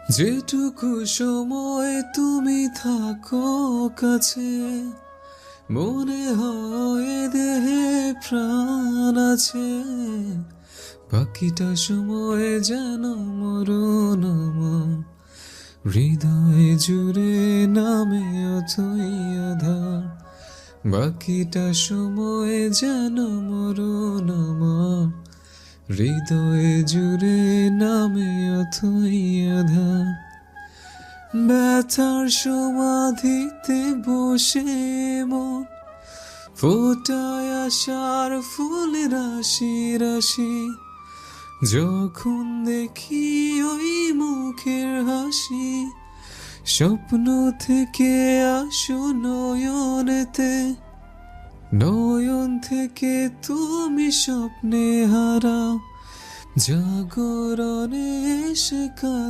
যেটুকু সময় তুমি থাকো কাছে, মনে হয় দেহে প্রাণ আছে। বাকিটা সময় যেন মরণ আমার, হৃদয়ে জুড়ে নামে অথই আধার। বাকিটা সময় যেন মরণ আমার, হৃদয়ে জুড়ে নামে অথই আধার। ব্যথার সমাধিতে বসে মন ফোটায় আশার ফুল রাশি রাশি। যখন দেখি ওই মুখের হাসি, স্বপ্ন থেকে আসো নয়নেতে, নয়ন থেকে তুমি স্বপ্নে হারাও, জাগরণে এসে